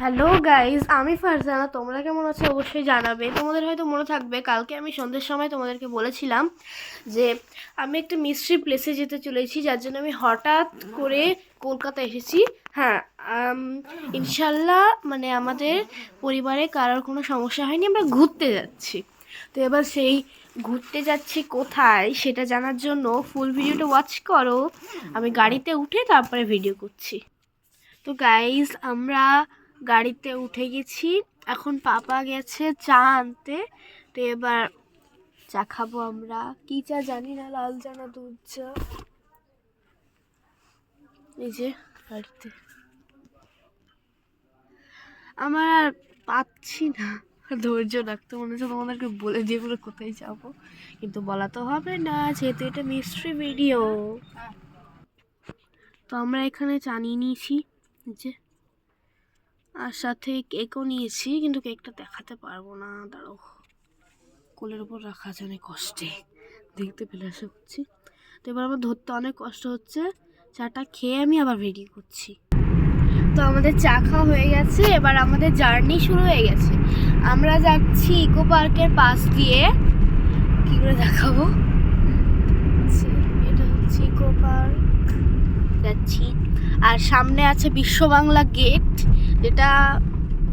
Hello guys, আমি ফারজানা। তোমরা কেমন আছো অবশ্যই জানাবে। তোমাদের হয়তো মনে থাকবে কালকে আমি সন্ধ্যের সময় তোমাদেরকে বলেছিলাম যে আমি একটা মিস্ট্রি প্লেসে যেতে চলেছি, যার জন্য আমি হঠাৎ করে কলকাতা এসেছি। হ্যাঁ, ইনশাল্লাহ মানে আমাদের পরিবারে কারোর কোনো সমস্যা হয়নি, আমরা ঘুরতে যাচ্ছি। তো এবার সেই ঘুরতে যাচ্ছি কোথায় সেটা জানার জন্য ফুল ভিডিওটা ওয়াচ করো। আমি গাড়িতে উঠে তারপরে ভিডিও করছি। তো গাইজ, আমরা গাড়িতে উঠে গেছি। এখন পাপা গেছে চা আনতে। তো এবার চা খাবো। আমরা কি চা জানি না, লাল চা না দুধ চা। এই যে গাড়িতে আমার আর পাচ্ছি না ধৈর্য রাখতে, মনে হচ্ছে তোমাদেরকে বলে দিয়ে বলে কোথায় যাবো, কিন্তু বলা তো হবে না যেহেতু এটা মিস্ট্রি ভিডিও। তো আমরা এখানে চা নিয়ে নিয়েছি, যে আর সাথে কেকও নিয়েছি, কিন্তু কেকটা দেখাতে পারবো না, দাঁড়াও। কোলের উপর রাখা আছে অনেক কষ্টে, দেখতে পেলে আশা করছি। তো এবার আমার ধরতে অনেক কষ্ট হচ্ছে। চাটা খেয়ে আমি আবার ভিডিও করছি। তো আমাদের চা খাওয়া হয়ে গেছে, এবার আমাদের জার্নি শুরু হয়ে গেছে। আমরা যাচ্ছি ইকো পার্কের পাশ দিয়ে। কি করে দেখাবো, এটা হচ্ছে ইকো পার্ক যাচ্ছি। আর সামনে আছে বিশ্ব বাংলা গেট, যেটা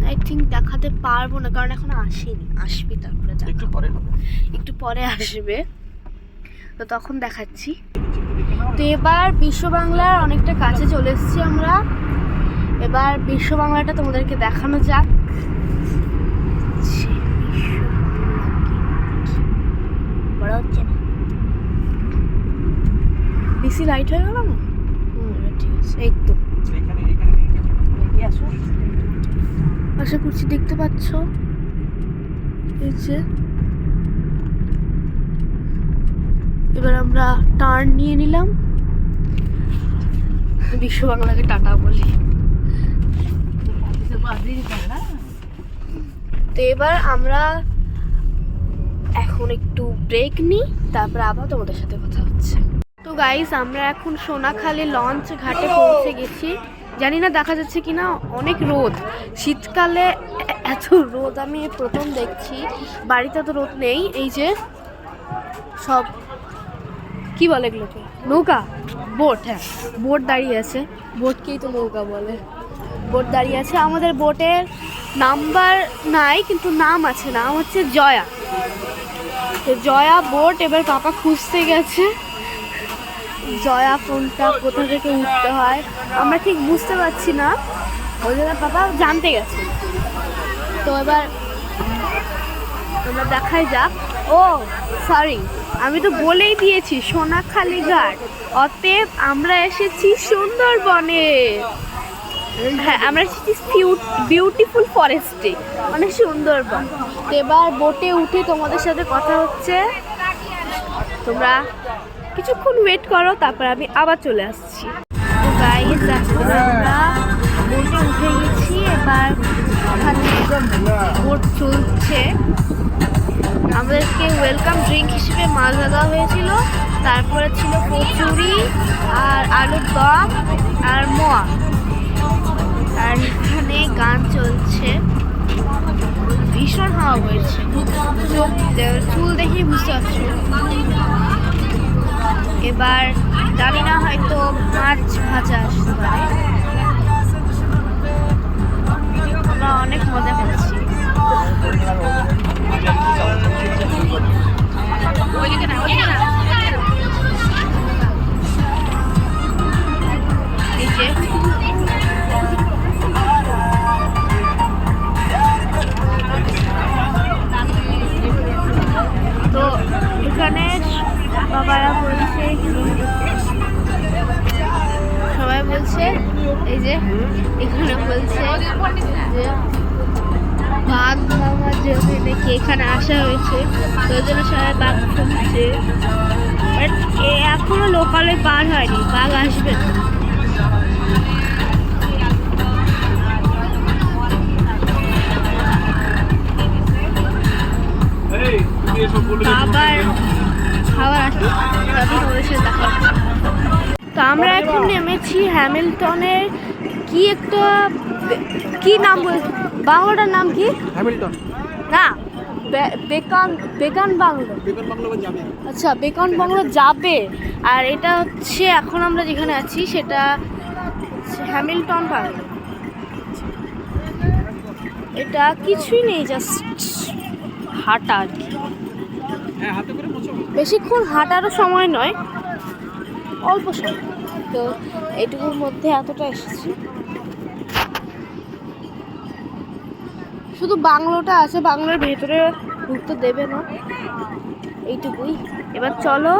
আই থিঙ্ক দেখাতে পারবো না কারণ এখন আসেনি, আসবে তারপরে একটু পরে আসবে, তো তখন দেখাচ্ছি। তো এবার বিশ্ব বাংলার অনেকটা কাছে চলে এসেছি আমরা। এবার বিশ্ব বাংলাটা তোমাদেরকে দেখানো যাক। বড় হচ্ছে না, বেশি লাইট হয়ে গেল না। ঠিক আছে, এই তো আশা করছি দেখতে পাচ্ছ। এই যে এবার আমরা টার্ন নিয়ে নিলাম, বিশ্ব বাংলাকে টাটা বলি। তো এবার আমরা এখন একটু ব্রেক নিই, তারপর আবার তোমাদের সাথে কথা হচ্ছে। তো গাইস, আমরা এখন সোনাখালী লঞ্চ ঘাটে পৌঁছে গেছি। জানি না দেখা যাচ্ছে কিনা, অনেক রোদ। শীতকালে এত রোদ আমি প্রথম দেখছি। বাড়িতে তো রোদ নেই। এই যে সব কি বলে এগুলোকে, নৌকা, বোট। হ্যাঁ, বোট দাঁড়িয়ে আছে, বোটকেই তো নৌকা বলে। বোট দাঁড়িয়ে আছে। আমাদের বোটের নাম্বার নাই, কিন্তু নাম আছে, নাম হচ্ছে জয়া। তো জয়া বোট। এবার পাপা খুঁজতে গেছে জয়া কোনটা, কোথা থেকে উঠতে হয় আমরা ঠিক বুঝতে পারছি না, ওই জন্য পাপা জানতে গেছে। তো এবার আমরা দেখাই যাক। ও সরি, আমি তো বলেই দিয়েছি সোনাখালী ঘাট, অতএব আমরা এসেছি সুন্দরবনে। হ্যাঁ, আমরা এসেছি বিউটিফুল ফরেস্টে, মানে সুন্দরবন। তো এবার বোটে উঠে তোমাদের সাথে কথা হচ্ছে, তোমরা কিছুক্ষণ ওয়েট করো, তারপর আমি আবার চলে আসছি। তো গাইস, এখন আমরা বোটে উঠে গেছি। এবার বোট চলছে। আমাদেরকে ওয়েলকাম ড্রিঙ্ক হিসেবে মাজা দেওয়া হয়েছিল, তারপরে ছিল কচুরি আর আলুর দম আর মোয়া। আর এখানে গান চলছে, ভীষণ হাওয়া বইছে, চুল দেখেই বুঝতে পারছো। এবার জানি না, হয়তো মাছ ভাজা আসতে পারে। আমরা অনেক মজা করছি। এই যে তো এখানে বাবারা বলছে, সবাই বলছে, এই যে এখানে বলছে যে বাঘ ভাঙার জন্য নাকি এখানে আসা হয়েছে, তো ওই জন্য সবাই বাঘ খুঁজছে। বাট এখনো লোকালে পার হয়নি, বাঘ আসবে না। আবার খাবার আসি, ওদের সাথে দেখা হচ্ছে। তো আমরা এখন নেমেছি হ্যামিল্টনের কি একটা কি নাম বল, বাংলোটার নাম কি? হ্যামিল্টন। না, beacon beacon bungalow. Beacon bungalow যাবে। আচ্ছা, বেকন বাংলো যাবে। আর এটা হচ্ছে এখন আমরা যেখানে আছি সেটা হচ্ছে হ্যামিল্টন বাংলো। এটা কিছুই নেই, জাস্ট হাঁটা আর কি। হ্যাঁ, হাতে করে মোছো। বেশিক্ষণ হাঁটারও সময় নয়, অল্প সময়। তো এইটুকুর মধ্যে এতটা এসেছি। শুধু বাংলোটা আছে, বাংলোর ভেতরে ঢুকতে দেবে না, এইটুকুই। এবার চলো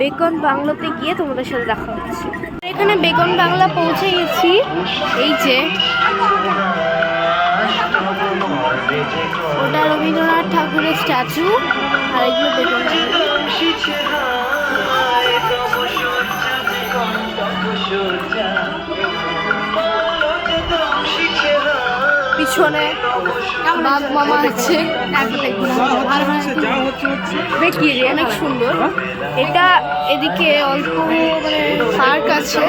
বেকন বাংলোতে গিয়ে তোমাদের সাথে দেখা হচ্ছে। এখানে বেকন বাংলা পৌঁছে গেছি। এই যে ওটা রবীন্দ্রনাথ ঠাকুরের স্ট্যাচু, আর এগুলো বেকন পিছনে বাঘ মামা আছে, দেখিয়ে অনেক সুন্দর। এটা এদিকে অল্প মানে পার্ক আছে,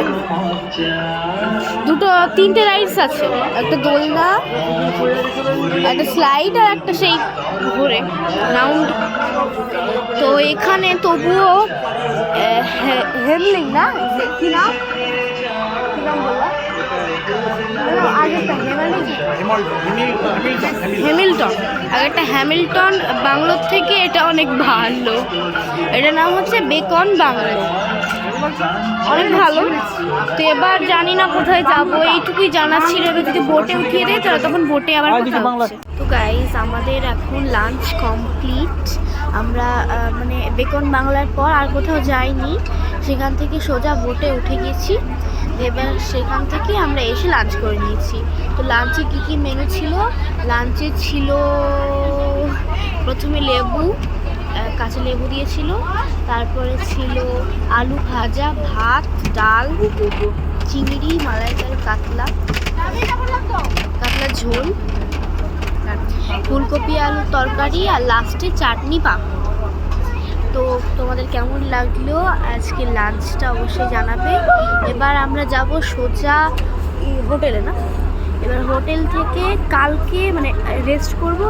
তিনটে রাইডস আছে, একটা দোলনা, একটা স্লাইড আর একটা সেই ঘুরে রাউন্ড। তো এখানে তবুও হেমলিং না, কি নাম বললাম হ্যামিল্টন, আগেরটা হ্যামিল্টন বাংলোর থেকে এটা অনেক ভালো। এটার নাম হচ্ছে বেকন বাংলো, অনেক ভালো। তো এবার জানি না কোথায় যাবো, এইটুকুই জানা ছিল। এবার যদি বোটে উঠিয়ে দেয় তাহলে তখন বোটে আবার কোথাও হচ্ছে। তো গাইস, আমাদের এখন লাঞ্চ কমপ্লিট। আমরা মানে বেকন বাংলার পর আর কোথাও যাইনি, সেখান থেকে সোজা বোটে উঠে গেছি। এবার সেখান থেকে আমরা এসে লাঞ্চ করে নিয়েছি। তো লাঞ্চে কী কী মেনু ছিল? লাঞ্চে ছিল প্রথমে লেবু, কাঁচা লেবু দিয়েছিল, তারপরে ছিল আলু ভাজা, ভাত, ডাল, চিংড়ি, মালাইকারি, কাতলা ঝোল, ফুলকপি আলুর তরকারি, আর লাস্টে চাটনি, পাঁপড়। তো তোমাদের কেমন লাগলো আজকে লাঞ্চটা অবশ্যই জানাবে। এবার আমরা যাব সোজা হোটেলে, না এবার হোটেল থেকে কালকে মানে রেস্ট করব,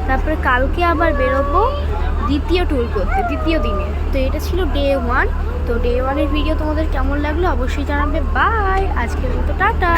তারপরে কালকে আবার বেরোবো দ্বিতীয় ট্যুর করতে, দ্বিতীয় দিনে। তো এটা ছিল ডে 1। তো ডে 1-এর ভিডিও তোমাদের কেমন লাগলো অবশ্যই জানাবে। বাই, আজকের মতো টাটা।